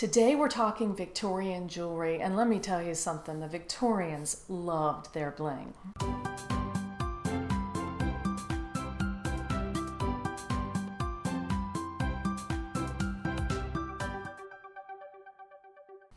Today we're talking Victorian jewelry, and let me tell you something, the Victorians loved their bling.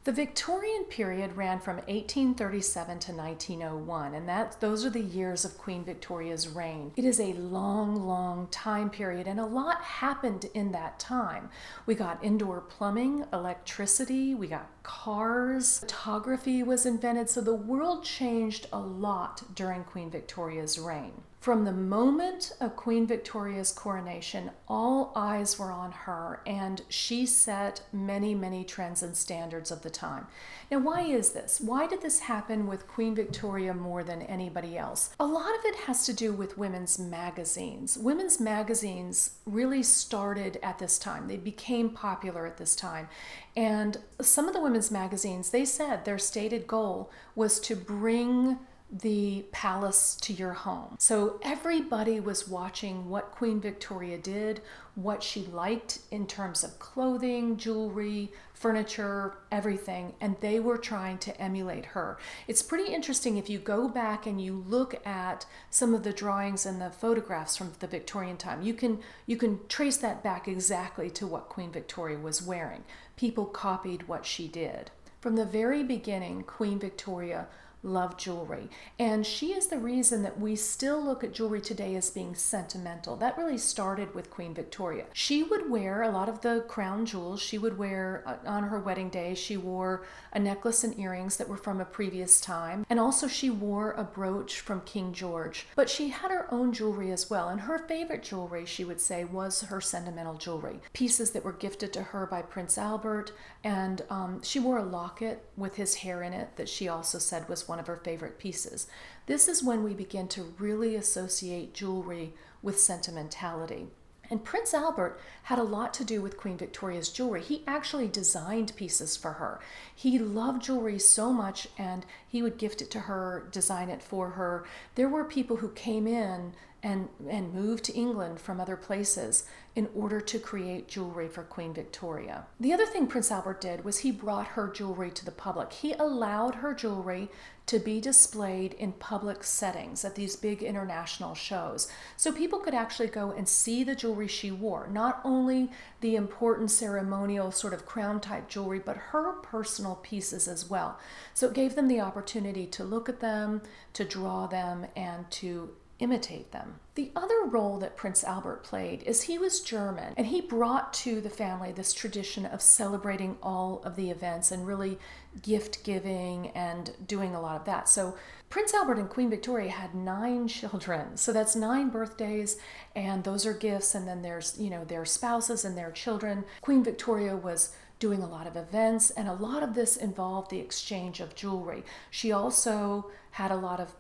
The Victorian period ran from 1837 to 1901, and those are the years of Queen Victoria's reign. It is a long time period, and a lot happened in that time. We got indoor plumbing, electricity, we got cars, photography was invented, so the world changed a lot during Queen Victoria's reign. From the moment of Queen Victoria's coronation, all eyes were on her, and she set many trends and standards of the time. Now, why is this? Why did this happen with Queen Victoria more than anybody else? A lot of it has to do with women's magazines. Women's magazines really started at this time. They became popular at this time. And some of the women's magazines, they said their stated goal was to bring the palace to your home. So everybody was watching what Queen Victoria did, what she liked in terms of clothing, jewelry, furniture, everything, and they were trying to emulate her. It's pretty interesting if you go back and you look at some of the drawings and the photographs from the Victorian time. You can trace that back exactly to what Queen Victoria was wearing. People copied what she did. From the very beginning, Queen Victoria loved jewelry, and she is the reason that we still look at jewelry today as being sentimental. That really started with Queen Victoria. She would wear a lot of the crown jewels. She would wear on her wedding day, she wore a necklace and earrings that were from a previous time, and also she wore a brooch from King George. But she had her own jewelry as well, and her favorite jewelry, she would say, was her sentimental jewelry. Pieces that were gifted to her by Prince Albert, and she wore a locket with his hair in it that she also said was one of her favorite pieces. This is when we begin to really associate jewelry with sentimentality. And Prince Albert had a lot to do with Queen Victoria's jewelry. He actually designed pieces for her. He loved jewelry so much, and he would gift it to her, design it for her. There were people who came in and moved to England from other places in order to create jewelry for Queen Victoria. The other thing Prince Albert did was he brought her jewelry to the public. He allowed her jewelry to be displayed in public settings at these big international shows. So people could actually go and see the jewelry she wore, not only the important ceremonial sort of crown type jewelry, but her personal pieces as well. So it gave them the opportunity to look at them, to draw them, and to imitate them. The other role that Prince Albert played is he was German, and he brought to the family this tradition of celebrating all of the events and really gift giving and doing a lot of that. So Prince Albert and Queen Victoria had 9 children. So that's 9 birthdays, and those are gifts, and then there's, their spouses and their children. Queen Victoria was doing a lot of events, and a lot of this involved the exchange of jewelry. She also had a lot of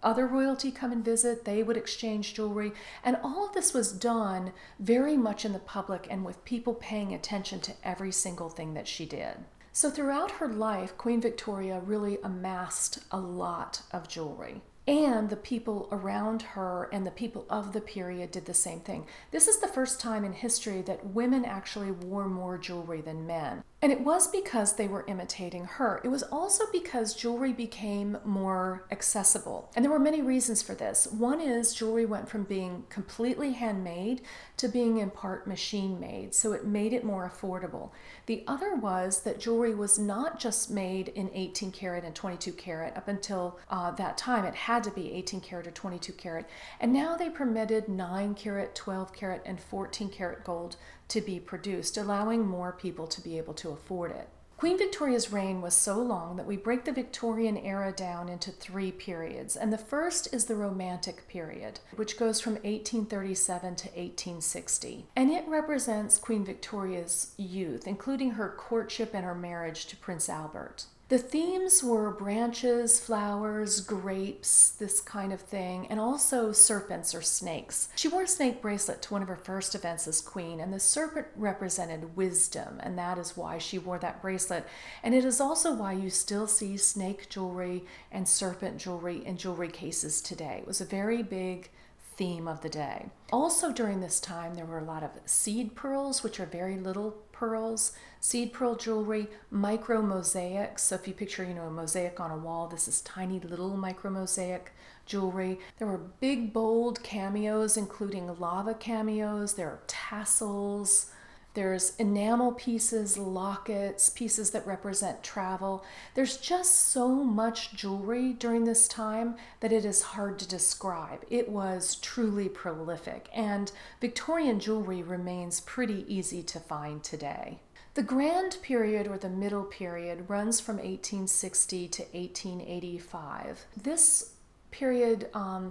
other royalty come and visit. They would exchange jewelry, and all of this was done very much in the public and with people paying attention to every single thing that she did. So throughout her life, Queen Victoria really amassed a lot of jewelry. And the people around her and the people of the period did the same thing. This is the first time in history that women actually wore more jewelry than men. And it was because they were imitating her. It was also because jewelry became more accessible. And there were many reasons for this. One is jewelry went from being completely handmade to being in part machine made, so it made it more affordable. The other was that jewelry was not just made in 18 karat and 22 karat. Up until that time, it had to be 18 karat or 22 karat. And now they permitted 9 karat, 12 karat, and 14 karat gold to be produced, allowing more people to be able to afford it. Queen Victoria's reign was so long that we break the Victorian era down into 3 periods, and the first is the Romantic period, which goes from 1837 to 1860, and it represents Queen Victoria's youth, including her courtship and her marriage to Prince Albert. The themes were branches, flowers, grapes, this kind of thing, and also serpents or snakes. She wore a snake bracelet to one of her first events as queen, and the serpent represented wisdom, and that is why she wore that bracelet. And it is also why you still see snake jewelry and serpent jewelry in jewelry cases today. It was a very big theme of the day. Also during this time, there were a lot of seed pearls, which are very little pearls, seed pearl jewelry, micro mosaics. So if you picture, a mosaic on a wall, this is tiny little micro mosaic jewelry. There were big, bold cameos, including lava cameos. There are tassels. There's enamel pieces, lockets, pieces that represent travel. There's just so much jewelry during this time that it is hard to describe. It was truly prolific, and Victorian jewelry remains pretty easy to find today. The Grand Period, or the Middle Period, runs from 1860 to 1885. This period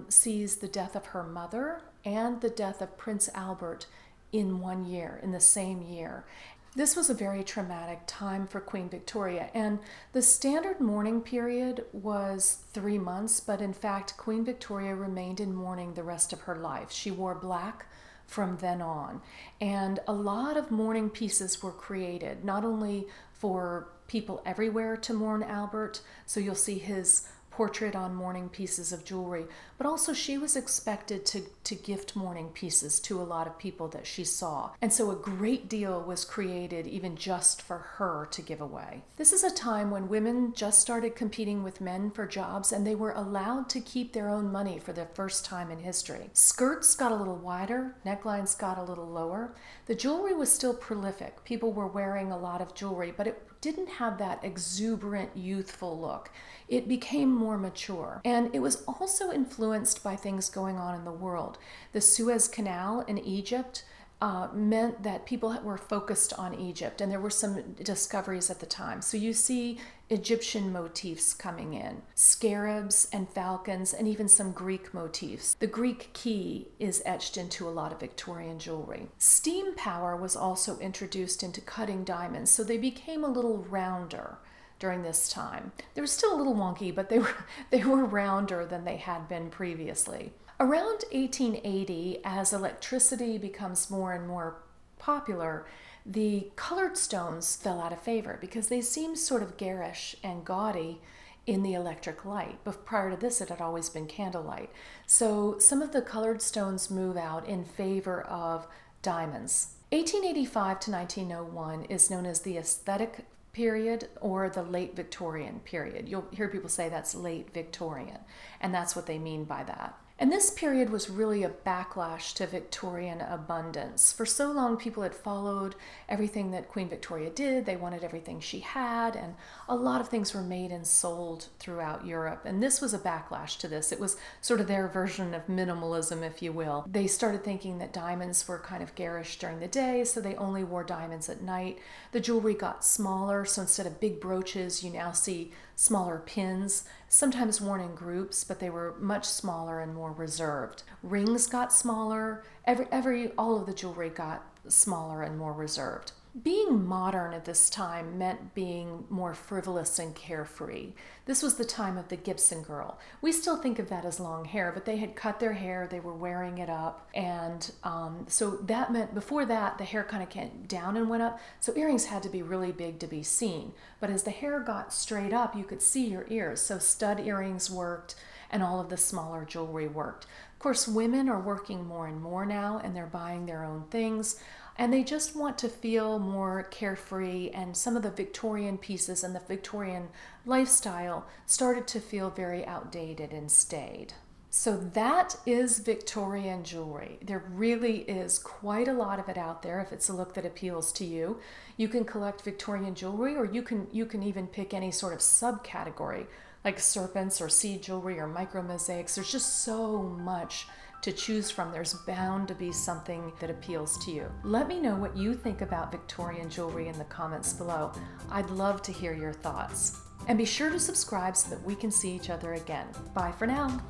sees the death of her mother and the death of Prince Albert in one year, in the same year. This was a very traumatic time for Queen Victoria, and the standard mourning period was 3 months, but in fact, Queen Victoria remained in mourning the rest of her life. She wore black from then on, and a lot of mourning pieces were created, not only for people everywhere to mourn Albert, so you'll see his portrait on mourning pieces of jewelry, but also she was expected to gift mourning pieces to a lot of people that she saw. And so a great deal was created even just for her to give away. This is a time when women just started competing with men for jobs, and they were allowed to keep their own money for the first time in history. Skirts got a little wider, necklines got a little lower. The jewelry was still prolific. People were wearing a lot of jewelry, but it didn't have that exuberant, youthful look. It became more mature. And it was also influenced by things going on in the world. The Suez Canal in Egypt meant that people were focused on Egypt, and there were some discoveries at the time. So you see Egyptian motifs coming in, scarabs and falcons, and even some Greek motifs. The Greek key is etched into a lot of Victorian jewelry. Steam power was also introduced into cutting diamonds, so they became a little rounder during this time. They were still a little wonky, but they were rounder than they had been previously. Around 1880, as electricity becomes more and more popular, the colored stones fell out of favor because they seemed sort of garish and gaudy in the electric light. But prior to this, it had always been candlelight. So some of the colored stones move out in favor of diamonds. 1885 to 1901 is known as the aesthetic period or the late Victorian period. You'll hear people say that's late Victorian, and that's what they mean by that. And this period was really a backlash to Victorian abundance. For so long, people had followed everything that Queen Victoria did. They wanted everything she had, and a lot of things were made and sold throughout Europe. And this was a backlash to this. It was sort of their version of minimalism, if you will. They started thinking that diamonds were kind of garish during the day, so they only wore diamonds at night. The jewelry got smaller, so instead of big brooches, you now see smaller pins, sometimes worn in groups, but they were much smaller and more reserved. Rings got smaller. All of the jewelry got smaller and more reserved. Being modern at this time meant being more frivolous and carefree. This was the time of the Gibson girl. We still think of that as long hair, but they had cut their hair, they were wearing it up, and so that meant before that the hair kind of came down and went up, so earrings had to be really big to be seen. But as the hair got straight up, you could see your ears, so stud earrings worked, and all of the smaller jewelry worked. Of course, women are working more and more now, and they're buying their own things. And they just want to feel more carefree, and some of the Victorian pieces and the Victorian lifestyle started to feel very outdated and staid. So that is Victorian jewelry. There really is quite a lot of it out there if it's a look that appeals to you. You can collect Victorian jewelry, or you can even pick any sort of subcategory like serpents or seed jewelry or micro mosaics. There's just so much to choose from. There's bound to be something that appeals to you. Let me know what you think about Victorian jewelry in the comments below. I'd love to hear your thoughts. And be sure to subscribe so that we can see each other again. Bye for now.